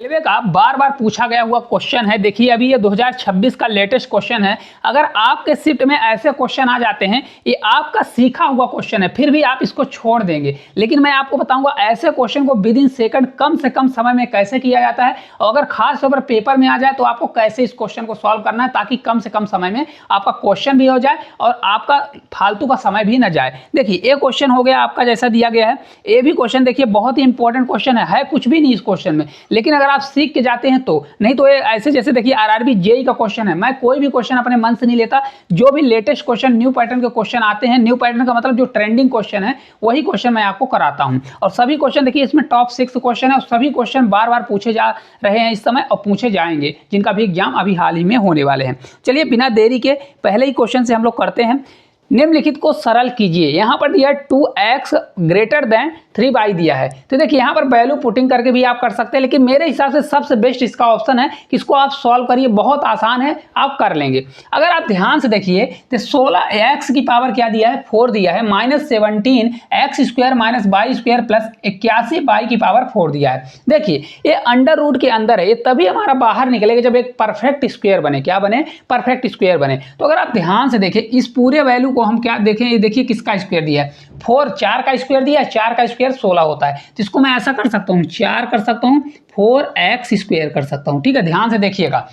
Railway का बार बार पूछा गया हुआ क्वेश्चन है। देखिए अभी ये 2026 का लेटेस्ट क्वेश्चन है। अगर आपके शिफ्ट में ऐसे क्वेश्चन आ जाते हैं, ये आपका सीखा हुआ क्वेश्चन है, फिर भी आप इसको छोड़ देंगे, लेकिन मैं आपको बताऊंगा ऐसे क्वेश्चन को विद इन सेकंड कम से कम समय में कैसे किया जाता है, और अगर खास तौर पर पेपर में आ जाए तो आपको कैसे इस क्वेश्चन को सॉल्व करना है, ताकि कम से कम समय में आपका क्वेश्चन भी हो जाए और आपका फालतू का समय भी ना जाए। देखिए ये क्वेश्चन हो गया आपका जैसा दिया गया है। ये भी क्वेश्चन देखिए बहुत ही इंपॉर्टेंट क्वेश्चन है कुछ भी नहीं इस क्वेश्चन में, लेकिन अगर आप सीख के जाते हैं तो, नहीं तो ये ऐसे जैसे देखिए आरआरबी जेई का क्वेश्चन है। मैं कोई भी क्वेश्चन अपने मन से नहीं लेता, जो भी लेटेस्ट क्वेश्चन न्यू पैटर्न के क्वेश्चन आते हैं, न्यू पैटर्न का मतलब जो ट्रेंडिंग क्वेश्चन है वही क्वेश्चन मैं आपको कराता हूं। और सभी क्वेश्चन देखिए इसमें टॉप 6 क्वेश्चन है और सभी क्वेश्चन बार बार पूछे जा रहे हैं इस समय और पूछे जाएंगे, जिनका भी एग्जाम अभी हाल ही में होने वाले हैं। चलिए बिना देरी के पहले ही क्वेश्चन से हम लोग करते हैं। निम्नलिखित को सरल कीजिए। यहाँ पर दिया है 2x ग्रेटर देन 3y दिया है, तो देखिए यहाँ पर वैल्यू पुटिंग करके भी आप कर सकते हैं, लेकिन मेरे हिसाब से सबसे बेस्ट इसका ऑप्शन है कि इसको आप सॉल्व करिए, बहुत आसान है, आप कर लेंगे। अगर आप ध्यान से देखिए तो 16x की पावर क्या दिया है, 4 दिया है, -17x square minus Y square plus 81y की पावर 4 दिया है। देखिए ये अंडर रूट के अंदर है, ये तभी हमारा बाहर निकलेगा जब एक परफेक्ट स्क्वायर बने। क्या बने? परफेक्ट स्क्वायर बने। तो अगर आप ध्यान से देखिए इस पूरे वैल्यू को हम क्या देखें, ये देखिए किसका स्क्वायर दिया है, 4, 4 का स्क्वायर दिया है, 4 का स्क्वायर 16 होता है, तो इसको मैं ऐसा कर सकता हूँ, 4 कर सकता हूँ, 4x स्क्वायर कर सकता हूँ। ठीक है, ध्यान से देखिएगा।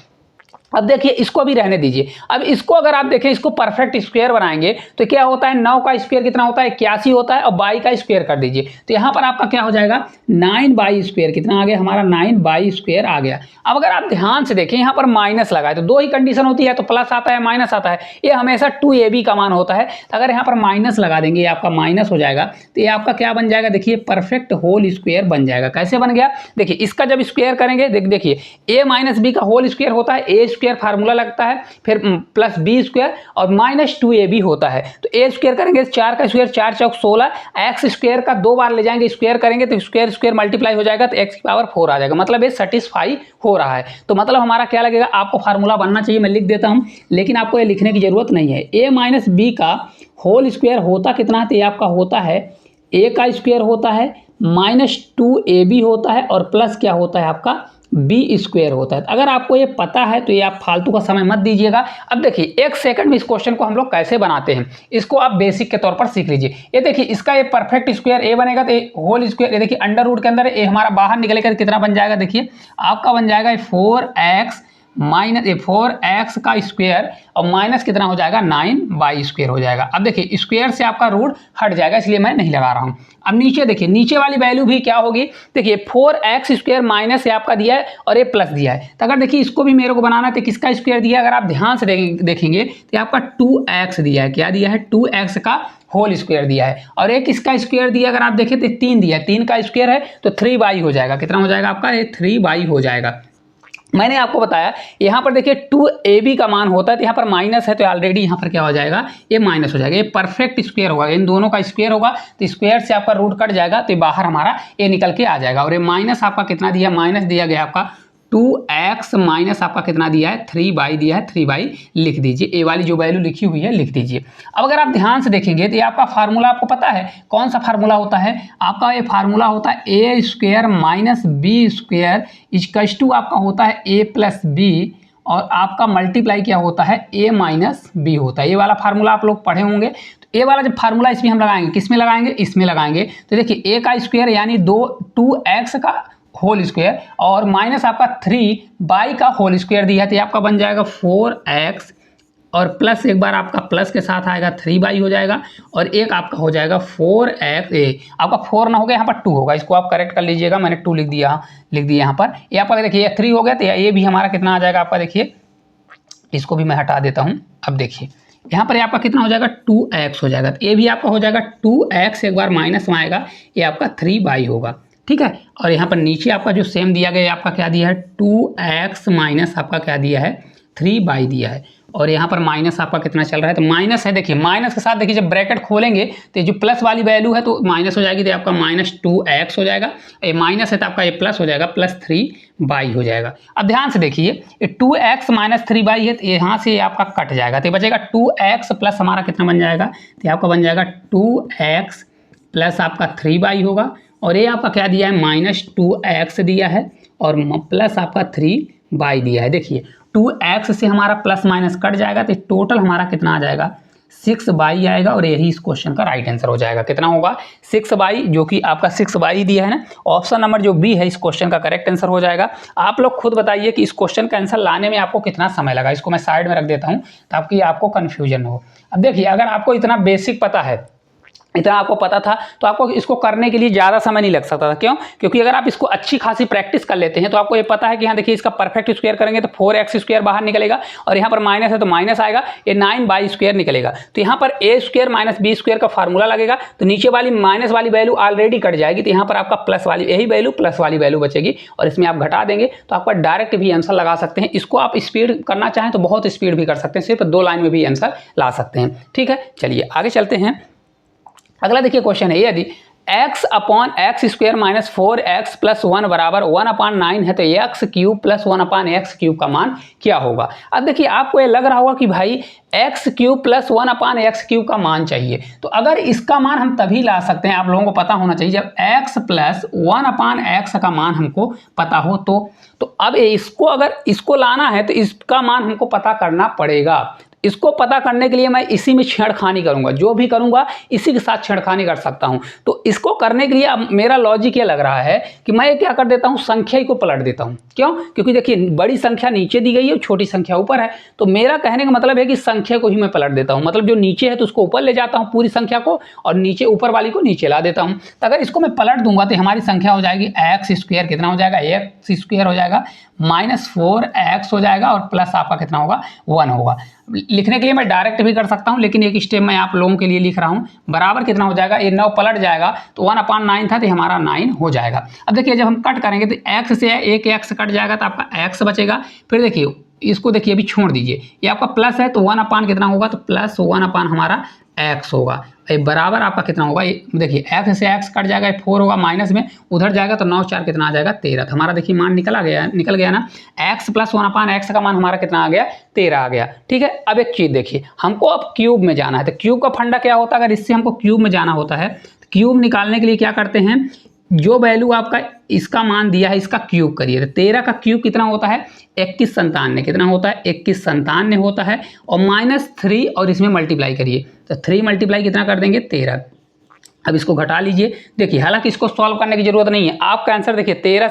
अब देखिए इसको भी रहने दीजिए। अब इसको अगर आप देखें, इसको परफेक्ट स्क्वायर बनाएंगे तो क्या होता है, 9 का स्क्वायर कितना होता है, 81 होता है, और बाई का स्क्वायर कर दीजिए तो यहाँ पर आपका क्या हो जाएगा, 9y स्क्वायर कितना आ गया हमारा, 9y स्क्वायर आ गया। अब अगर आप ध्यान से देखें यहाँ पर माइनस लगाए तो दो ही कंडीशन होती है, तो प्लस आता है माइनस आता है, ये हमेशा 2ab का मान होता है। तो अगर यहाँ पर माइनस लगा देंगे, ये आपका माइनस हो जाएगा, तो ये आपका क्या बन जाएगा, देखिए परफेक्ट होल स्क्वायर बन जाएगा। कैसे बन गया, देखिए इसका जब स्क्वायर करेंगे, देखिए a माइनस बी का होल स्क्वायर होता है, a स्क्वायर फार्मूला लगता है, फिर प्लस बी स्क्वायर और माइनस 2ab होता है। तो ए स्क्वायर करेंगे, 4 का स्क्वायर 4 चौक 16, एक्स स्क्वायर का 2 बार ले जाएंगे, स्क्वायर करेंगे तो स्क्वायर स्क्वायर मल्टीप्लाई हो जाएगा, तो एक्स की पावर 4 आ जाएगा। मतलब ये सेटिस्फाई हो रहा है। तो मतलब हमारा क्या लगेगा, आपको फार्मूला बनना चाहिए, मैं लिख देता हूँ, लेकिन आपको ये लिखने की जरूरत नहीं है। ए माइनस बी का होल स्क्वायर होता कितना है, तो ये आपका होता है ए का स्क्वायर होता है, -2ab होता है, और प्लस क्या होता है आपका बी स्क्वायर होता है। अगर आपको ये पता है तो ये आप फालतू का समय मत दीजिएगा। अब देखिए 1 सेकंड में इस क्वेश्चन को हम लोग कैसे बनाते हैं, इसको आप बेसिक के तौर पर सीख लीजिए। ये देखिए इसका ये परफेक्ट स्क्वायर ए बनेगा, तो होल स्क्वायर, ये देखिए अंडर रूट के अंदर ए हमारा बाहर निकलेगा, कितना बन जाएगा, देखिए आपका बन जाएगा 4x माइनस 4x का स्क्वायर और माइनस कितना हो जाएगा, 9y स्क्वायर हो जाएगा। अब देखिए स्क्वायर से आपका रूट हट जाएगा, इसलिए मैं नहीं लगा रहा हूँ। अब नीचे देखिए, नीचे वाली वैल्यू भी क्या होगी, देखिए 4x स्क्वायर माइनस से आपका दिया है और ये प्लस दिया है। तो अगर देखिए इसको भी मेरे को बनाना है तो किसका स्क्वायर दिया है, अगर आप ध्यान से देखेंगे तो आपका 2x दिया है। क्या दिया है, 2x का होल स्क्वायर दिया है, और एक इसका स्क्वायर दिया अगर आप देखें तो 3 दिया है, 3 का स्क्वायर है तो 3y हो जाएगा। कितना हो जाएगा आपका, ये 3y हो जाएगा। मैंने आपको बताया यहाँ पर देखिए 2ab का मान होता है, तो यहाँ पर माइनस है तो ऑलरेडी यहाँ पर क्या हो जाएगा, ये माइनस हो जाएगा। ये परफेक्ट स्क्वायर होगा, इन दोनों का स्क्वायर होगा तो स्क्वायर से आपका रूट कट जाएगा, तो बाहर हमारा ये निकल के आ जाएगा। और ये माइनस आपका कितना दिया, माइनस दिया गया आपका 2x माइनस आपका कितना दिया है, 3y दिया है, 3y लिख दीजिए। ए वाली जो वैल्यू लिखी हुई है लिख दीजिए। अब अगर आप ध्यान से देखेंगे तो ये आपका फार्मूला आपको पता है कौन सा फार्मूला होता है, आपका ये फार्मूला होता है A square minus B square equals to आपका होता है ए प्लस बी, और आपका मल्टीप्लाई क्या होता है, ए माइनस बी होता है। ये वाला फार्मूला आप लोग पढ़े होंगे। तो ए वाला जब फार्मूला इसमें हम लगाएंगे, किस में लगाएंगे, इसमें लगाएंगे, तो देखिए ए का स्क्वायर यानी 2x का होल स्क्वायर और माइनस आपका 3y का होल स्क्वायर दिया है, तो आपका बन जाएगा 4x और प्लस एक बार आपका प्लस के साथ आएगा 3y हो जाएगा, और एक आपका हो जाएगा 4x। आपका 4 ना होगा, यहाँ पर 2 होगा, इसको आप करेक्ट कर लीजिएगा, मैंने 2 लिख दिया यहाँ पर। ये आपका देखिए 3 हो गया, तो ये भी हमारा कितना आ जाएगा आपका, देखिए इसको भी मैं हटा देता हूँ। अब देखिए यहाँ पर आपका कितना हो जाएगा, 2x हो जाएगा, तो ये भी आपका हो जाएगा 2x, एक बार माइनस में आएगा, ये आपका 3y होगा। ठीक है, और यहाँ पर नीचे आपका जो सेम दिया गया है, आपका क्या दिया है, 2x माइनस आपका क्या दिया है, 3y दिया है, और यहाँ पर माइनस आपका कितना चल रहा है, तो माइनस है। देखिए माइनस के साथ देखिए जब ब्रैकेट खोलेंगे तो जो प्लस वाली वैल्यू है तो माइनस हो जाएगी, तो आपका -2x हो जाएगा, ये माइनस है तो आपका ये प्लस हो जाएगा, प्लस 3y हो जाएगा। अब ध्यान से देखिए ये 2x माइनस 3y है, तो यहाँ से आपका कट जाएगा, तो बचेगा 2x प्लस हमारा कितना बन जाएगा, तो आपका बन जाएगा 2x प्लस आपका 3y होगा, और ये आपका क्या दिया है, -2x दिया है, और प्लस आपका 3y दिया है। देखिए 2x से हमारा प्लस माइनस कट जाएगा तो टोटल हमारा कितना आ जाएगा 6y आएगा और यही इस क्वेश्चन का राइट आंसर हो जाएगा। कितना होगा 6y, जो कि आपका 6y दिया है ना। ऑप्शन नंबर जो बी है इस क्वेश्चन का करेक्ट आंसर हो जाएगा। आप लोग खुद बताइए कि इस क्वेश्चन का आंसर लाने में आपको कितना समय लगा। इसको मैं साइड में रख देता हूं ताकि आपको कंफ्यूजन हो। अब देखिए अगर आपको इतना बेसिक पता है, इतना आपको पता था, तो आपको इसको करने के लिए ज़्यादा समय नहीं लग सकता था। क्यों? क्योंकि अगर आप इसको अच्छी खासी प्रैक्टिस कर लेते हैं तो आपको ये पता है कि यहाँ देखिए इसका परफेक्ट स्क्वायर करेंगे तो 4x² बाहर निकलेगा और यहाँ पर माइनस है तो माइनस आएगा, ये 9y² निकलेगा। तो यहाँ पर a² माइनस b² का फार्मूला लगेगा तो नीचे वाली माइनस वाली वैल्यू ऑलरेडी कट जाएगी तो यहाँ पर आपका प्लस वाली यही वैल्यू प्लस वाली वैल्यू बचेगी और इसमें आप घटा देंगे तो आपका डायरेक्ट भी आंसर लगा सकते हैं। इसको आप स्पीड करना चाहें तो बहुत स्पीड भी कर सकते हैं, सिर्फ 2 लाइन में भी आंसर ला सकते हैं। ठीक है, चलिए आगे चलते हैं। अगला देखिए क्वेश्चन है, यदि x/x² माइनस 4x प्लस 1 बराबर 1/9 है तो x³ प्लस 1/x³ का मान क्या होगा। अब देखिए आपको ये लग रहा होगा कि भाई x³ प्लस 1/x³ का मान चाहिए, तो अगर इसका मान हम तभी ला सकते हैं, आप लोगों को पता होना चाहिए, जब x प्लस 1/x का मान हमको पता हो। तो अब इसको अगर इसको लाना है तो इसका मान हमको पता करना पड़ेगा। इसको पता करने के लिए मैं इसी में छेड़खानी करूंगा, जो भी करूंगा इसी के साथ छेड़खानी कर सकता हूं। तो इसको करने के लिए अब मेरा लॉजिक ये लग रहा है कि मैं क्या कर देता हूं, संख्या ही को पलट देता हूं। क्यों? क्योंकि देखिए बड़ी संख्या नीचे दी गई है, छोटी संख्या ऊपर है, तो मेरा कहने का मतलब है कि संख्या को ही मैं पलट देता हूं। मतलब जो नीचे है तो उसको ऊपर ले जाता हूं पूरी संख्या को, और नीचे ऊपर वाली को नीचे ला देता हूं। तो अगर इसको मैं पलट दूंगा तो हमारी संख्या हो जाएगी x², कितना हो जाएगा x² हो जाएगा, माइनस 4x हो जाएगा और प्लस आपका कितना होगा 1 होगा। लिखने के लिए मैं डायरेक्ट भी कर सकता हूं, लेकिन एक स्टेप मैं आप लोगों के लिए लिख रहा हूं। बराबर कितना हो जाएगा, ये 9 पलट जाएगा तो 1/9 था तो हमारा 9 हो जाएगा। अब देखिए जब हम कट करेंगे तो x से एक x कट जाएगा तो आपका x बचेगा। फिर देखिए इसको देखिए अभी छोड़ दीजिए, ये आपका प्लस है तो 1/ कितना होगा, तो प्लस 1/ हमारा x होगा। ये बराबर आपका कितना होगा, ये देखिए x से x कट जाएगा, 4 होगा, माइनस में उधर जाएगा तो 9 4 कितना आ जाएगा 13। तो हमारा देखिए मान निकल गया ना। x प्लस 1/x का मान हमारा कितना आ गया, 13 आ गया। ठीक है, अब एक चीज़ देखिए, हमको अब क्यूब में जाना है। तो क्यूब का फंडा क्या होता है, अगर इससे हमको क्यूब में जाना होता है तो क्यूब निकालने के लिए क्या करते हैं, जो वैल्यू आपका इसका मान दिया है इसका क्यूब करिए। तो 13 का क्यूब कितना होता है, 2197। कितना होता है, 2197 होता है, और -3 और इसमें मल्टीप्लाई करिए तो 3 मल्टीप्लाई कितना कर देंगे 13। अब इसको घटा लीजिए। देखिए हालांकि इसको सॉल्व करने की जरूरत नहीं है, आपका आंसर देखिए 13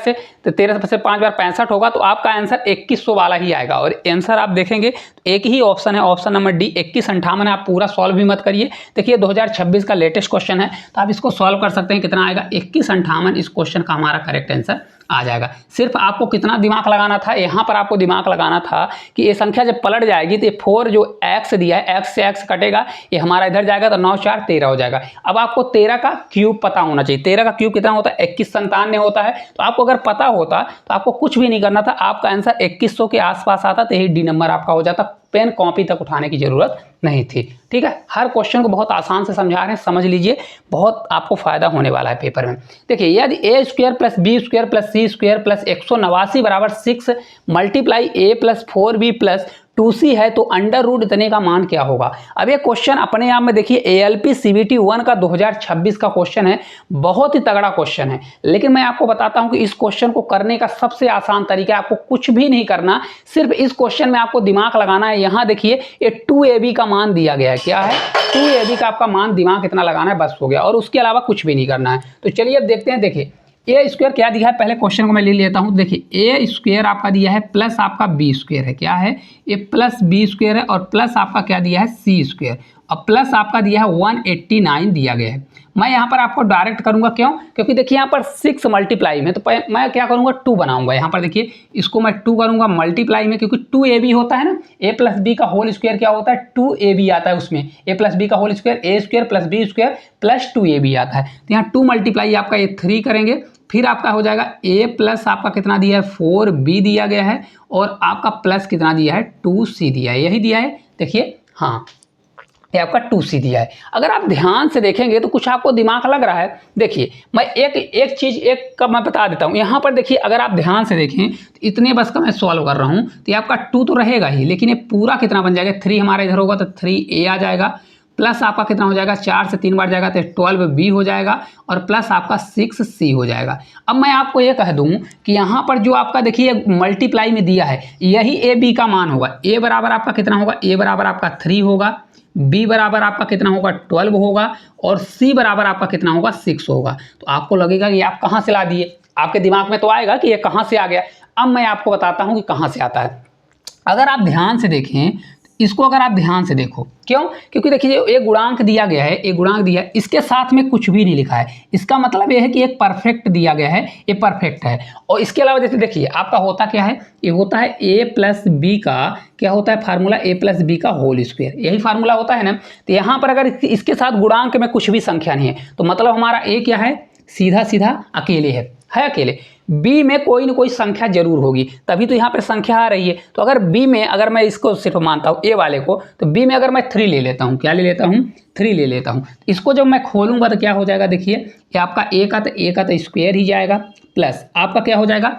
से 5 बार 65 होगा तो आपका आंसर 2100 वाला ही आएगा। और आंसर आप देखेंगे तो एक ही ऑप्शन है, ऑप्शन नंबर डी 2158 है। आप पूरा सॉल्व भी मत करिए। देखिए 2026 का लेटेस्ट क्वेश्चन है तो आप इसको सॉल्व कर सकते हैं। कितना आएगा 2158, इस क्वेश्चन का हमारा करेक्ट आंसर आ जाएगा। सिर्फ आपको कितना दिमाग लगाना था, यहाँ पर आपको दिमाग लगाना था कि ये संख्या जब पलट जाएगी तो 4 जो x दिया है, x से x कटेगा, ये हमारा इधर जाएगा तो 9 4 13 हो जाएगा। अब आपको 13 का क्यूब पता होना चाहिए। 13 का क्यूब कितना होता है, 2197 होता है। तो आपको अगर पता होता तो आपको कुछ भी नहीं करना था, आपका आंसर 2100 के आसपास आता तो यही डी नंबर आपका हो जाता। पेन कॉपी तक उठाने की जरूरत नहीं थी। ठीक है, हर क्वेश्चन को बहुत आसान से समझा रहे हैं, समझ लीजिए, बहुत आपको फायदा होने वाला है पेपर में। देखिए यदि a² plus b² plus c² plus 189 बराबर 6 multiply a plus 4b plus 2c है तो अंडर रूट इतने का मान क्या होगा। अब ये क्वेश्चन अपने आप में देखिए ALP CBT 1 का 2026 का क्वेश्चन है, बहुत ही तगड़ा क्वेश्चन है। लेकिन मैं आपको बताता हूं कि इस क्वेश्चन को करने का सबसे आसान तरीका, आपको कुछ भी नहीं करना, सिर्फ इस क्वेश्चन में आपको दिमाग लगाना है। यहाँ देखिए ये 2ab का मान दिया गया है, क्या है 2ab का आपका मान दिमाग इतना लगाना है, बस हो गया, और उसके अलावा कुछ भी नहीं करना है। तो चलिए अब देखते हैं। देखिए a² क्या दिया है, पहले क्वेश्चन को मैं ले लेता हूं। देखिए a² आपका दिया है प्लस आपका b² है, क्या है ये प्लस b² है, और प्लस आपका क्या दिया है c², और प्लस आपका दिया है 189 दिया गया है। मैं यहाँ पर आपको डायरेक्ट करूँगा, क्यों, क्योंकि देखिए यहाँ पर 6 मल्टीप्लाई में, तो मैं क्या करूँगा 2 बनाऊंगा। यहाँ पर देखिए इसको मैं 2 करूँगा मल्टीप्लाई में, क्योंकि 2ab होता है ना, a प्लस बी का होल स्क्वायर क्या होता है 2ab आता है, उसमें a प्लस बी का whole square a² plus b² plus 2ab आता है। तो यहाँ 2 मल्टीप्लाई आपका ये 3 करेंगे, फिर आपका हो जाएगा a प्लस आपका कितना दिया है 4b दिया गया है, और आपका प्लस कितना दिया है 2c दिया है, यही दिया है। देखिए हाँ ये आपका 2c दिया है। अगर आप ध्यान से देखेंगे तो कुछ आपको दिमाग लग रहा है। देखिए मैं एक चीज़ का मैं बता देता हूँ। यहाँ पर देखिए अगर आप ध्यान से देखें तो इतने बस का मैं सॉल्व कर रहा हूँ, तो ये आपका 2 तो रहेगा ही, लेकिन ये पूरा कितना बन जाएगा 3 हमारा इधर होगा तो 3a आ जाएगा, प्लस आपका कितना हो जाएगा, 4 से 3 बार जाएगा तो 12b हो जाएगा और प्लस आपका 6c हो जाएगा। अब मैं आपको ये कह दूं कि यहाँ पर जो आपका देखिए मल्टीप्लाई में दिया है यही ए बी का मान होगा। ए बराबर आपका कितना होगा, ए बराबर आपका 3 होगा, बी बराबर आपका कितना होगा 12 होगा और सी बराबर आपका कितना होगा 6 होगा। तो आपको लगेगा कि आप कहाँ से ला दिए, आपके दिमाग में तो आएगा कि ये कहाँ से आ गया। अब मैं आपको बताता हूँ कि कहाँ से आता है। अगर आप ध्यान से देखें इसको, अगर आप ध्यान से देखो, क्यों, क्योंकि देखिए एक गुणांक दिया गया है, एक गुणांक दिया है, इसके साथ में कुछ भी नहीं लिखा है, इसका मतलब ये है कि एक परफेक्ट दिया गया है, ये परफेक्ट है। और इसके अलावा जैसे देखिए आपका होता क्या है, ये होता है a प्लस बी का क्या होता है फार्मूला, a प्लस बी का होल स्क्वायर, यही फार्मूला होता है ना। तो यहाँ पर अगर इसके साथ गुणांक में कुछ भी संख्या नहीं है तो मतलब हमारा a क्या है, सीधा सीधा अकेले है अकेले। बी में कोई ना कोई संख्या जरूर होगी तभी तो यहाँ पर संख्या आ रही है। तो अगर बी में अगर मैं इसको सिर्फ मानता हूँ ए वाले को, तो बी में अगर मैं 3 ले लेता हूँ, क्या ले लेता हूँ, 3 ले लेता हूँ। इसको जब मैं खोलूँगा तो क्या हो जाएगा, देखिए कि आपका ए का तो स्क्वायर ही जाएगा प्लस आपका क्या हो जाएगा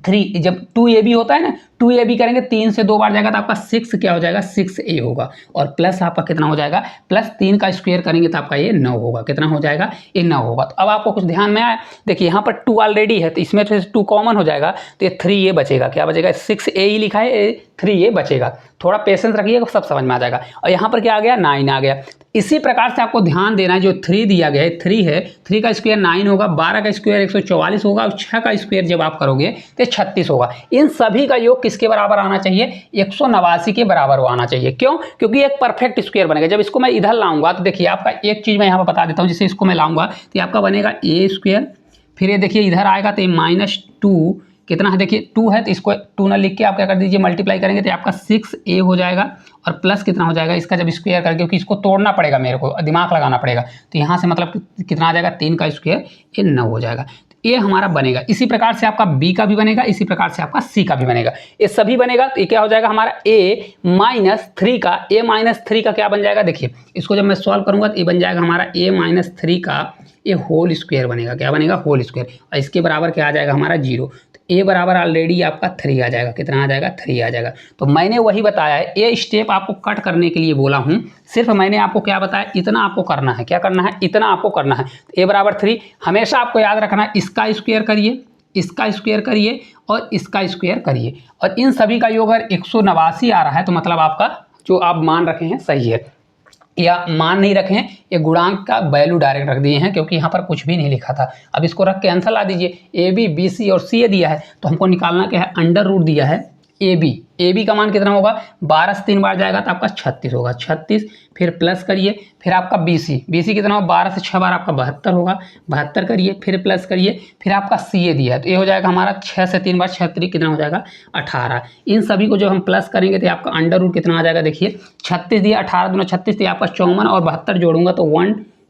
3, जब 2ab होता है ना, 2ab करेंगे 3 से 2 बार जाएगा तो आपका 6 क्या हो जाएगा, 6a होगा और प्लस आपका कितना हो जाएगा, प्लस 3 का स्क्वायर करेंगे तो आपका ये 9 होगा। कितना हो जाएगा, ये 9 होगा। तो अब आपको कुछ ध्यान में आया, देखिए यहाँ पर 2 ऑलरेडी है तो इसमें से 2 कॉमन हो जाएगा तो ये 3a बचेगा। क्या बचेगा, 6a ही लिखा है, 3a बचेगा। थोड़ा पेशेंस रखिएगा सब समझ में आ जाएगा। और यहाँ पर क्या आ गया, 9 आ गया। इसी प्रकार से आपको ध्यान देना है, जो 3 दिया गया है 3 है, 3 का स्क्वायर 9 होगा, 12 का स्क्वायर 144 होगा और 6 का स्क्वायर जब आप करोगे तो 36 होगा। इन सभी का योग किसके बराबर आना चाहिए, 189 के बराबर आना चाहिए। क्यों, क्योंकि एक परफेक्ट स्क्वायर बनेगा। जब इसको मैं इधर लाऊंगा तो देखिए आपका एक चीज़ मैं यहाँ पर बता देता हूँ, जैसे इसको मैं लाऊंगा तो आपका बनेगा ए स्क्वायर, फिर ये देखिए इधर आएगा तो -2 कितना है, देखिए 2 है तो इसको 2 ना लिख के आप क्या कर दीजिए मल्टीप्लाई करेंगे तो आपका 6a हो जाएगा और प्लस कितना हो जाएगा, इसका जब स्क्वायर करके, क्योंकि इसको तोड़ना पड़ेगा मेरे को, दिमाग लगाना पड़ेगा, तो यहाँ से मतलब कितना आ जाएगा 3 का स्क्वायर, ये 9 हो जाएगा। तो ये हमारा बनेगा। इसी प्रकार से आपका b का भी बनेगा, इसी प्रकार से आपका c का भी बनेगा, ये सभी बनेगा। तो ये क्या हो जाएगा हमारा a-3 का, a-3 का क्या बन जाएगा, देखिए इसको जब मैं सॉल्व करूँगा तो ये बन जाएगा हमारा a-3 का ये होल स्क्वायर बनेगा। क्या बनेगा, होल स्क्वायर। और इसके बराबर क्या आ जाएगा हमारा 0। तो a बराबर ऑलरेडी आपका 3 आ जाएगा। कितना आ जाएगा, 3 आ जाएगा। तो मैंने वही बताया है, ये स्टेप आपको कट करने के लिए बोला हूँ। सिर्फ मैंने आपको क्या बताया, इतना आपको करना है। क्या करना है, इतना आपको करना है। तो a बराबर 3 हमेशा आपको याद रखना है, इसका स्क्वायर करिए, इसका स्क्वायर करिए और इसका स्क्वायर करिए, और इन सभी का योग अगर 189 आ रहा है तो मतलब आपका जो आप मान रखे हैं सही है। या मान नहीं रखे हैं, ये गुणांक का वैल्यू डायरेक्ट रख दिए हैं क्योंकि यहाँ पर कुछ भी नहीं लिखा था। अब इसको रख के आंसर ला दीजिए। ए बी, बी सी और सी ए दिया है तो हमको निकालना क्या है, अंडर रूट दिया है ए बी का मान कितना होगा, 12 से 3 बार जाएगा तो आपका 36 होगा, 36 फिर प्लस करिए, फिर आपका बी सी कितना होगा, 12 से 6 बार आपका 72 होगा, 72 करिए, फिर प्लस करिए, फिर आपका सी ए दिया है तो ये हो जाएगा हमारा 6 से 3 बार 36 कितना हो जाएगा, 18। इन सभी को जब हम प्लस करेंगे तो आपका अंडर रूट कितना आ जाएगा, देखिए 36 दिया, 18 दूना 36 तो आपका 54 और 72 जोड़ूंगा तो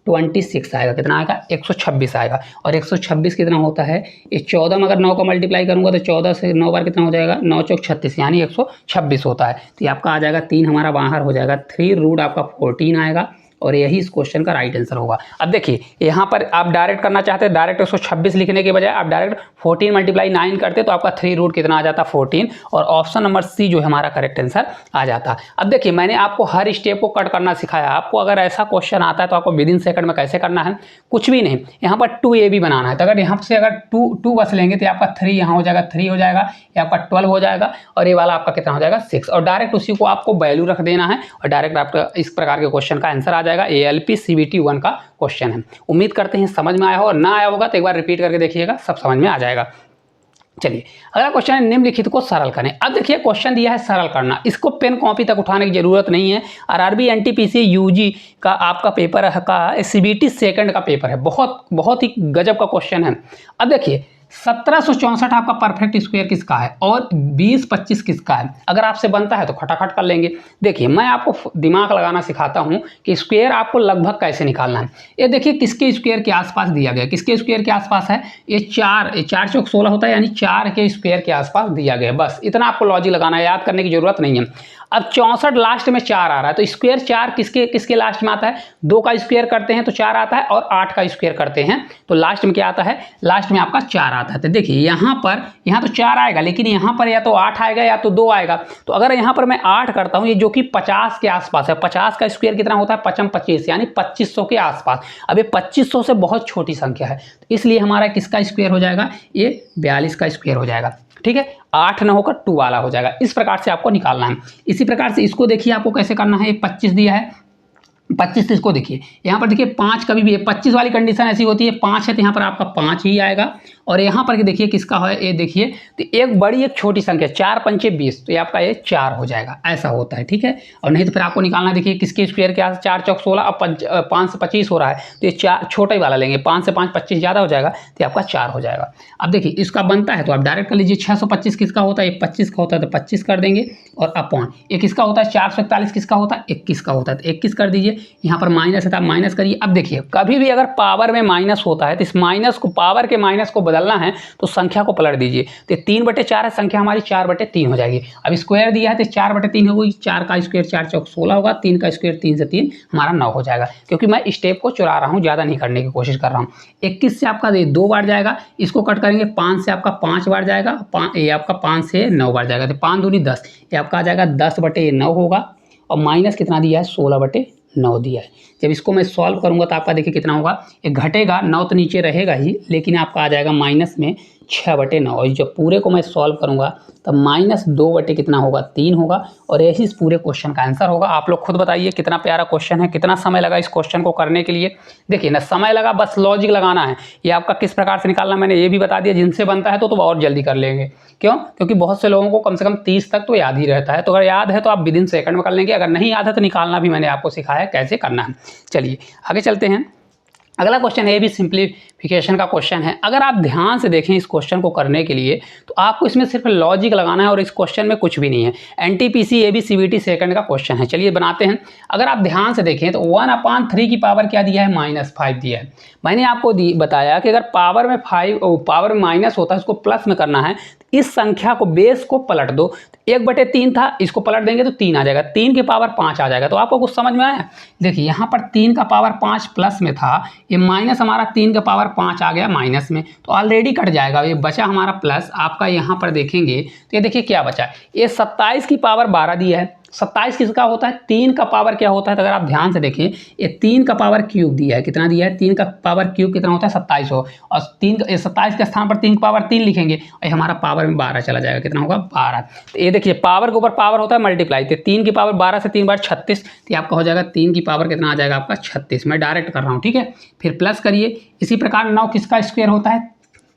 126 आएगा। कितना आएगा, 126 आएगा। और 126 कितना होता है, ये 14 में अगर 9 का मल्टीप्लाई करूंगा तो 14 से 9 बार कितना हो जाएगा, 9 चौक 36 यानी 126 होता है। तो ये आपका आ जाएगा 3 हमारा बाहर हो जाएगा, 3 रूट आपका 14 आएगा और यही इस क्वेश्चन का राइट आंसर होगा। अब देखिए यहाँ पर आप डायरेक्ट करना चाहते हैं, डायरेक्ट 126 लिखने के बजाय आप डायरेक्ट 14 मल्टीप्लाई 9 करते तो आपका 3 रूट कितना आ जाता, 14, और ऑप्शन नंबर सी जो है हमारा करेक्ट आंसर आ जाता। अब देखिए मैंने आपको हर स्टेप को कट करना सिखाया। आपको अगर ऐसा क्वेश्चन आता है तो आपको विदिन सेकंड में कैसे करना है, कुछ भी नहीं, यहाँ पर 2ab बनाना है। तो अगर यहाँ से अगर 2 बस लेंगे तो आपका 3 यहाँ हो जाएगा, 3 हो जाएगा, ये आपका 12 हो जाएगा और ये वाला आपका कितना हो जाएगा, 6, और डायरेक्ट उसी को आपको वैल्यू रख देना है और डायरेक्ट आपका इस प्रकार के क्वेश्चन का आंसर आ जाएगा। ALP CBT 1 का क्वेश्चन है। उम्मीद करते हैं समझ में आया हो, और ना आया होगा तो एक बार रिपीट करके देखिएगा, सब समझ में आ जाएगा। चलिए अगला क्वेश्चन है, निम्नलिखित को सरल करें। अब देखिए क्वेश्चन दिया है सरल करना, इसको पेन कॉपी तक उठाने की जरूरत नहीं है। RRB NTPC UG का आपका पेपर है, का CBT सेकंड का पेपर है, बहुत ही गजब का क्वेश्चन है। अब देखिए 1764 आपका परफेक्ट स्क्वायर किसका है और 20-25 किसका है। अगर आपसे बनता है तो खटाखट कर लेंगे। देखिए मैं आपको दिमाग लगाना सिखाता हूं कि स्क्वायर आपको लगभग कैसे निकालना है। ये देखिए किसके स्क्वायर के आसपास दिया गया, किसके स्क्वायर के आसपास है, ये 4 चौक 16 होता है, यानी 4 के स्क्वायर के आसपास दिया गया। बस इतना आपको लॉजिक लगाना है, याद करने की जरूरत नहीं है। अब 64 लास्ट में 4 आ रहा है तो स्क्वायर 4 किसके लास्ट में आता है, 2 का स्क्वायर करते हैं तो 4 आता है और 8 का स्क्वायर करते हैं तो लास्ट में क्या आता है, लास्ट में आपका 4 आता है। आता है। तो देखिए यहाँ तो 4 आएगा, लेकिन यहाँ पर या तो 8 आएगा या तो 2 आएगा। तो अगर यहाँ पर मैं 8 करता हूँ, ये जो कि 50 के आसपास है, 50 का स्क्वायर कितना होता है 55 25, यानी 2500 के आसपास। अब ये 2500 से बहुत छोटी संख्या है, तो इसलिए हमारा किसका स्क्वायर हो जाएगा, ये 42 का स्क्वायर हो जाएगा। ठीक है, 8 न होकर 2 वाला हो जाएगा। इस प्रकार से आपको निकालना है। इसी प्रकार से इसको देखिए आपको कैसे करना है। 25 दिया है, 25 इसको देखिए, यहाँ पर देखिए 5 कभी भी है, 25 वाली कंडीशन ऐसी होती है, 5 है तो यहाँ पर आपका 5 ही आएगा। और यहाँ पर देखिए किसका है, ये देखिए तो एक बड़ी एक छोटी संख्या 4 पंचे 20, तो ये आपका ये 4 हो जाएगा, ऐसा होता है। ठीक है, और नहीं तो फिर आपको निकालना, देखिए किसके स्क्वायर क्या है, 4 चौक 16, अब 5 से 25 हो रहा है, तो ये 4 छोटा ही वाला लेंगे, 5 से 5 25 ज़्यादा हो जाएगा, तो आपका 4 हो जाएगा। अब देखिए इसका बनता है तो आप डायरेक्ट कर लीजिए, 625 किसका होता है, ये 25 का होता है तो 25 कर देंगे, और अपॉन ये किसका होता है, 441 किसका होता है, 21 का होता है, तो 21 कर दीजिए। यहाँ पर माइनस है तो आप माइनस करिए। अब देखिए कभी भी अगर पावर में माइनस होता है तो इस माइनस को, पावर के माइनस को बदलना है तो संख्या को पलट दीजिए। तो 3/4 है, संख्या हमारी 4/3 हो जाएगी। अब स्क्वायर दिया है तो 4/3 होगी, 4 का स्क्वायर 4 चौक 16 होगा, 3 का स्क्वायर 3 से 3 हमारा 9 हो जाएगा। क्योंकि मैं स्टेप को चुरा रहा हूँ, ज़्यादा नहीं करने की कोशिश कर रहा हूँ। 21 से आपका 2 बार जाएगा, इसको कट करेंगे, 5 से आपका 5 बार जाएगा, ये आपका 5 से 9 बार जाएगा, तो 5 दूनी 10, ये आपका आ जाएगा 10/9 होगा। और माइनस कितना दिया है, 16/9 दिया है। जब इसको मैं सॉल्व करूंगा तो आपका देखिए कितना होगा, ये घटेगा, 9 तो नीचे रहेगा ही, लेकिन आपका आ जाएगा माइनस में 6/9। और जब पूरे को मैं सॉल्व करूंगा तब -2 कितना होगा, 3 होगा। और यही इस पूरे क्वेश्चन का आंसर होगा। आप लोग खुद बताइए कितना प्यारा क्वेश्चन है, कितना समय लगा इस क्वेश्चन को करने के लिए। देखिए ना, समय लगा, बस लॉजिक लगाना है। ये आपका किस प्रकार से निकालना मैंने ये भी बता दिया। जिनसे बनता है तो और जल्दी कर लेंगे। क्यों? क्योंकि बहुत से लोगों को कम से कम 30 तक तो याद ही रहता है। तो अगर याद है तो आप विदिन सेकंड में कर लेंगे, अगर नहीं याद है तो निकालना भी मैंने आपको सिखाया है कैसे करना है। चलिए आगे चलते हैं। अगला क्वेश्चन है, ये भी सिंप्लीफिकेशन का क्वेश्चन है। अगर आप ध्यान से देखें इस क्वेश्चन को करने के लिए तो आपको इसमें सिर्फ लॉजिक लगाना है, और इस क्वेश्चन में कुछ भी नहीं है। एनटीपीसी एबी सीबीटी सेकंड का क्वेश्चन है। चलिए बनाते हैं। अगर आप ध्यान से देखें तो 1/3 की पावर क्या दिया है, -5 दिया है। मैंने आपको बताया कि अगर पावर में माइनस होता है, इसको प्लस में करना है, इस संख्या को, बेस को पलट दो। 1/3 था, इसको पलट देंगे तो 3 आ जाएगा, 3 की पावर 5 आ जाएगा। तो आपको कुछ समझ में आया? देखिए यहाँ पर 3 का पावर 5 प्लस में था, ये माइनस हमारा 3 का पावर 5 आ गया माइनस में, तो ऑलरेडी कट जाएगा। ये बचा हमारा प्लस। आपका यहाँ पर देखेंगे तो ये देखिए क्या बचा, ये 27 की पावर 12 दिया है। 27 किसका होता है, 3 का पावर क्या होता है, तो अगर आप ध्यान से देखें ये 3 का पावर क्यूब दिया है। कितना दिया है, 3 का पावर क्यूब कितना होता है, 27 हो। और 27 के स्थान पर 3 का पावर 3 लिखेंगे, और हमारा पावर में 12 चला जाएगा। कितना होगा, 12। तो ये देखिए पावर के ऊपर पावर होता है मल्टीप्लाई, तो 3 की पावर 12 से 3 बार 36, तो आपका हो जाएगा 3 की पावर कितना आ जाएगा आपका, 36। मैं डायरेक्ट कर रहा हूँ, ठीक है। फिर प्लस करिए। इसी प्रकार 9 किसका स्क्वायर होता है,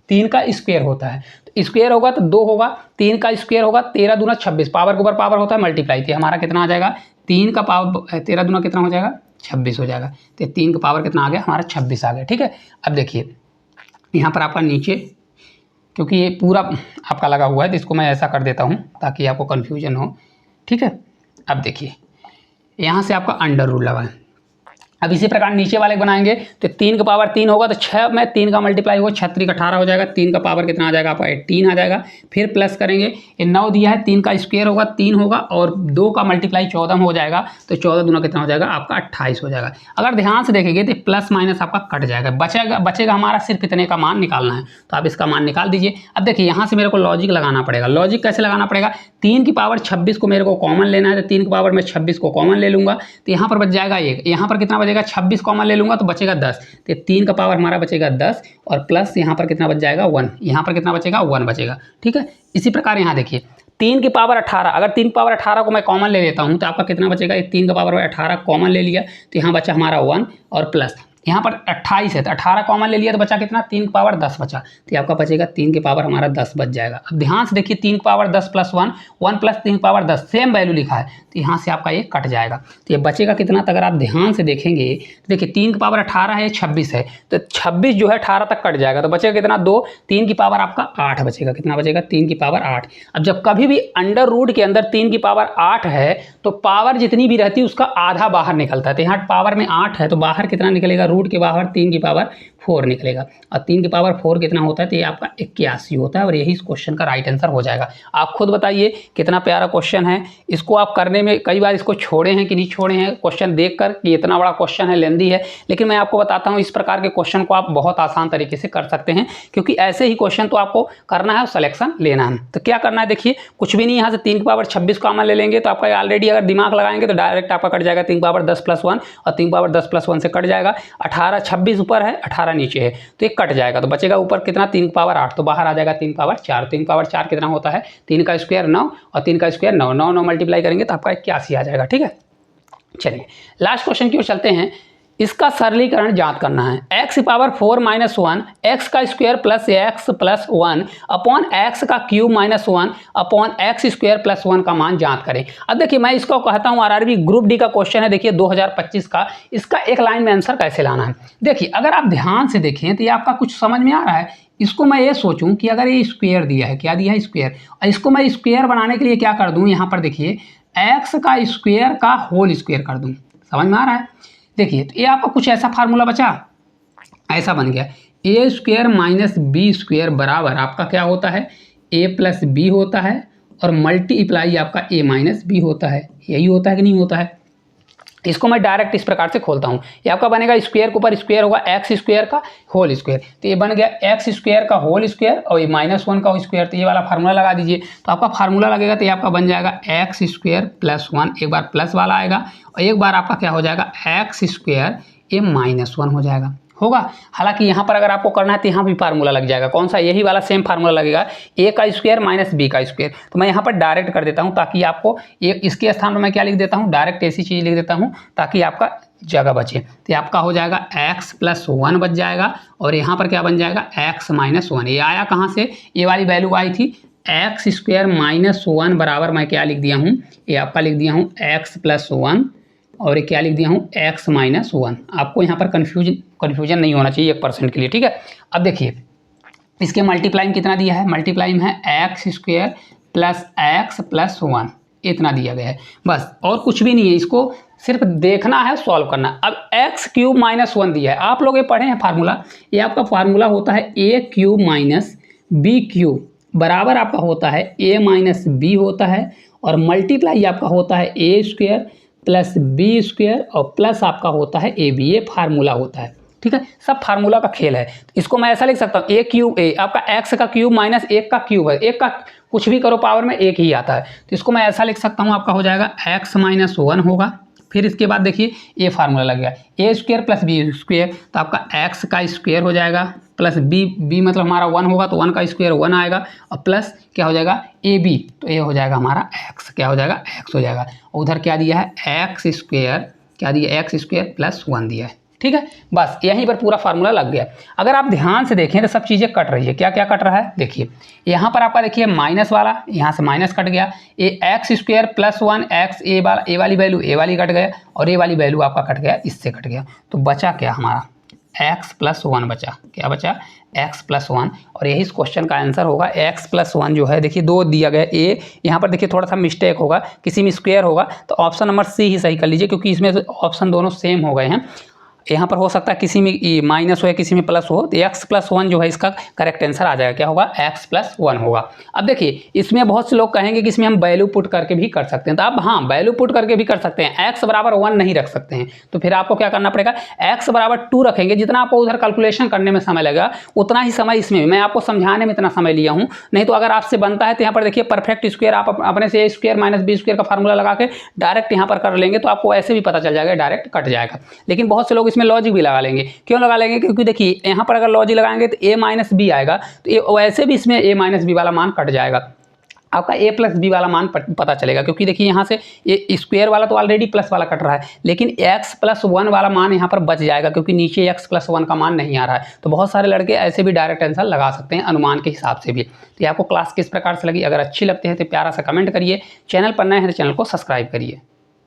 3 का स्क्वायर होता है। तो स्क्वायर होगा तो 2 होगा, 3 का स्क्वायर होगा, 13 दूना 26, पावर के ऊपर पावर होता है मल्टीप्लाई, तो हमारा कितना आ जाएगा, 3 का पावर 13 दूना कितना हो जाएगा, 26 हो जाएगा। तो 3 का पावर कितना आ गया, हमारा 26 आ गया, ठीक है। अब देखिए यहाँ पर आपका नीचे, क्योंकि ये पूरा आपका लगा हुआ है तो इसको मैं ऐसा कर देता हूँ ताकि आपको कन्फ्यूजन हो, ठीक है। अब देखिए यहाँ से आपका अंडर रूल लगा है। अब इसी प्रकार नीचे वाले बनाएंगे तो 3 का पावर 3 होगा, तो 6 में 3 का मल्टीप्लाई होगा, 6 3 18 हो जाएगा। 3 का पावर कितना आ जाएगा आपका, 18 आ जाएगा। फिर प्लस करेंगे, ये 9 दिया है, 3 का स्क्वायर होगा 3 होगा, और 2 का मल्टीप्लाई 14 में हो जाएगा, तो 14 दूना कितना हो जाएगा आपका 28 हो जाएगा। अगर ध्यान से देखेंगे तो प्लस माइनस आपका कट जाएगा, बचेगा हमारा सिर्फ इतने का मान निकालना है, तो आप इसका मान निकाल दीजिए। अब देखिए यहाँ से मेरे को लॉजिक लगाना पड़ेगा। लॉजिक कैसे लगाना पड़ेगा, 3 की पावर 26 को मेरे को कॉमन लेना है, तो 3 की पावर में 26 को कॉमन ले लूँगा, तो यहाँ पर बच जाएगा 1, यहाँ पर कितना बचेगा, 26 कॉमन ले लूँगा तो बचेगा 10, तो 3 का पावर हमारा बचेगा 10, और प्लस यहाँ पर कितना बच जाएगा 1, यहाँ पर कितना बचेगा 1 बचेगा, ठीक है। इसी प्रकार यहाँ देखिए 3 की पावर 18, अगर 3 की पावर 18 को मैं कॉमन ले लेता हूँ तो आपका कितना बचेगा, ये 3 का पावर 18 कॉमन ले लिया तो यहाँ बचा हमारा 1, और प्लस यहाँ पर 28 है तो 18 कॉमन ले लिया तो बचा कितना, 3 की पावर 10 बचा, तो आपका बचेगा 3 की पावर हमारा 10 बच जाएगा। अब ध्यान से देखिए 3 की पावर 10 प्लस 1, 1 प्लस 3 की पावर 10, सेम वैल्यू लिखा है, तो यहाँ से आपका ये कट जाएगा, तो ये बचेगा कितना। तो अगर आप ध्यान से देखेंगे तो देखिए 3 की पावर 18 है, 26 है, तो 26 जो है 18 तक कट जाएगा, तो बचेगा कितना 2, 3 की पावर आपका 8 बचेगा। कितना बचेगा, 3 की पावर 8। अब जब कभी भी अंडर रूट के अंदर 3 की पावर 8 है तो पावर जितनी भी रहती है उसका आधा बाहर निकलता है, तो यहाँ पावर में 8 है तो बाहर कितना निकलेगा, रूट के बाहर 3 की पावर 4 निकलेगा। और 3 की पावर 4 कितना होता है, तो ये आपका 81 होता है और यही इस क्वेश्चन का राइट आंसर हो जाएगा। आप खुद बताइए कितना प्यारा क्वेश्चन है। इसको आप करने में कई बार इसको छोड़े हैं कि नहीं छोड़े हैं क्वेश्चन देखकर कि इतना बड़ा क्वेश्चन है, लेंदी है, लेकिन मैं आपको बताता हूँ इस प्रकार के क्वेश्चन को आप बहुत आसान तरीके से कर सकते हैं, क्योंकि ऐसे ही क्वेश्चन तो आपको करना है, सिलेक्शन लेना है। तो क्या करना है, देखिए कुछ भी नहीं, यहाँ से 3 की पावर 26 कॉमन ले लेंगे तो आपका ऑलरेडी अगर दिमाग लगाएंगे तो डायरेक्ट आपका कट जाएगा 3 की पावर 10 + 1 और 3 की पावर 10 + 1 से कट जाएगा। 18 26 ऊपर है, 18 नीचे है, तो ये कट जाएगा, तो बचेगा ऊपर कितना 3 की पावर 8, तो बाहर आ जाएगा 3 की पावर 4। 3 की पावर 4 कितना होता है, 3 का स्क्वायर 9 और 3 का स्क्वायर 9, 9 मल्टीप्लाई करेंगे तो आपका 81 आ जाएगा। ठीक है, चलिए लास्ट क्वेश्चन की ओर चलते हैं। इसका सरलीकरण ज्ञात करना है। x की पावर 4 - 1 x का square plus x + 1 upon x का cube - 1 upon x square plus 1 का मान ज्ञात करें। अब देखिए मैं इसको कहता हूँ आरआरबी ग्रुप डी का क्वेश्चन है, देखिए 2025 का। इसका एक लाइन में आंसर कैसे लाना है, देखिए अगर आप ध्यान से देखें तो ये आपका कुछ समझ में आ रहा है। इसको मैं ये सोचूं कि अगर ये स्क्वायर दिया है, क्या दिया है स्क्वायर, और इसको मैं स्क्वायर बनाने के लिए क्या कर दूं, यहाँ पर देखिए x का स्क्वायर का होल स्क्वायर कर दूं। समझ में आ रहा है, देखिए तो ये आपका कुछ ऐसा फार्मूला बचा, ऐसा बन गया a² - b² बराबर आपका क्या होता है, a + b होता है और मल्टीप्लाई आपका a - b होता है। यही होता है कि नहीं होता है। इसको मैं डायरेक्ट इस प्रकार से खोलता हूँ, ये आपका बनेगा स्क्वायर के ऊपर स्क्वायर होगा x² का होल स्क्वायर, तो ये बन गया x² का होल स्क्वायर और ये -1 का स्क्वायर, तो ये वाला फार्मूला लगा दीजिए। तो आपका फार्मूला लगेगा तो ये आपका बन जाएगा x² + 1, एक बार प्लस वाला आएगा और एक बार आपका क्या हो जाएगा x² ये -1 हो जाएगा, होगा। हालांकि यहाँ पर अगर आपको करना है तो यहाँ भी फार्मूला लग जाएगा, कौन सा, यही वाला सेम फार्मूला लगेगा, a का स्क्वायर - b का स्क्वायर। तो मैं यहाँ पर डायरेक्ट कर देता हूँ ताकि आपको ये इसके स्थान पर मैं क्या लिख देता हूँ, डायरेक्ट ऐसी चीज़ लिख देता हूँ ताकि आपका जगह बचे। तो आपका हो जाएगा x + 1 बच जाएगा और यहाँ पर क्या बन जाएगा x - 1। ये आया कहाँ से, ये वाली वैल्यू आई थी x² - 1 बराबर मैं क्या लिख दिया हूँ, ये आपका लिख दिया हूँ x + 1 और ये क्या लिख दिया हूँ x - 1। आपको यहाँ पर कन्फ्यूजन नहीं होना चाहिए 1% के लिए, ठीक है। अब देखिए इसके मल्टीप्लाइंग कितना दिया है, मल्टीप्लाइंग है x² + x + 1, इतना दिया गया है बस, और कुछ भी नहीं है। इसको सिर्फ देखना है, सॉल्व करना। अब x³ - 1 दिया है, आप लोग ये पढ़े हैं फार्मूला, ये आपका फार्मूला होता है a³ - b³ बराबर आपका होता है a - b होता है और मल्टीप्लाई आपका होता है a² + b² और प्लस आपका होता है ab, ये फार्मूला होता है, ठीक है। सब फार्मूला का खेल है। इसको मैं ऐसा लिख सकता हूँ a³ आपका x का क्यूब - 1 का क्यूब है, 1 का कुछ भी करो पावर में 1 ही आता है, तो इसको मैं ऐसा लिख सकता हूँ, आपका हो जाएगा x - 1 होगा। फिर इसके बाद देखिए ये फार्मूला लग गया a² + b², तो आपका x का स्क्वायर हो जाएगा प्लस b मतलब हमारा 1 होगा तो 1 का स्क्वायर 1 आएगा और प्लस क्या हो जाएगा ab, तो ये हो जाएगा हमारा x, क्या हो जाएगा x हो जाएगा। उधर क्या दिया है x², क्या दिया x² + 1 दिया है, ठीक है। बस यहीं पर पूरा फार्मूला लग गया। अगर आप ध्यान से देखें तो सब चीज़ें कट रही है, क्या क्या कट रहा है, देखिए यहाँ पर आपका देखिए माइनस वाला, यहाँ से माइनस कट गया, ये x² + 1 x, ए वाली वैल्यू ए वाली कट गया और ए वाली वैल्यू आपका कट गया, इससे कट गया, तो बचा क्या हमारा x + 1 बचा, क्या बचा x + 1, और यही इस क्वेश्चन का आंसर होगा। x + 1 जो है देखिए 2 दिया गया ए, यहाँ पर देखिए थोड़ा सा मिस्टेक होगा, किसी में स्क्वायर होगा तो ऑप्शन नंबर सी ही सही कर लीजिए, क्योंकि इसमें ऑप्शन दोनों सेम हो गए हैं। यहाँ पर हो सकता है किसी में माइनस हो या किसी में प्लस हो, तो x + 1 जो है इसका करेक्ट आंसर आ जाएगा, क्या होगा x + 1 होगा। अब देखिए इसमें बहुत से लोग कहेंगे कि इसमें हम वैल्यू पुट करके भी कर सकते हैं, तो अब हाँ वैल्यू पुट करके भी कर सकते हैं, x = 1 नहीं रख सकते हैं, तो फिर आपको क्या करना पड़ेगा, x = 2 रखेंगे। जितना आपको उधर कैलकुलेशन करने में समय लगेगा उतना ही समय इसमें, मैं आपको समझाने में इतना समय लिया हूँ, नहीं तो अगर आपसे बनता है तो यहाँ पर देखिए परफेक्ट स्क्वायर आप अपने से a² - b² का फार्मूला लगा के डायरेक्ट यहाँ पर कर लेंगे तो आपको ऐसे भी पता चल जाएगा, डायरेक्ट कट जाएगा। लेकिन बहुत से लोग इसमें लॉजिक भी लगा लेंगे, क्यों लगा लेंगे, क्योंकि देखिए यहाँ पर अगर लॉजिक लगाएंगे तो a - b आएगा, तो ये वैसे भी इसमें a - b वाला मान कट जाएगा, आपका a + b वाला मान पता चलेगा, क्योंकि देखिए यहाँ से ये स्क्वायर वाला तो ऑलरेडी प्लस वाला कट रहा है, लेकिन x + 1 वाला मान यहाँ पर बच जाएगा, क्योंकि नीचे x + 1 का मान नहीं आ रहा है। तो बहुत सारे लड़के ऐसे भी डायरेक्ट आंसर लगा सकते हैं अनुमान के हिसाब से भी। तो ये आपको क्लास किस प्रकार से लगी, अगर अच्छी लगती है तो प्यारा सा कमेंट करिए, चैनल पर नए हैं तो चैनल को सब्सक्राइब करिए।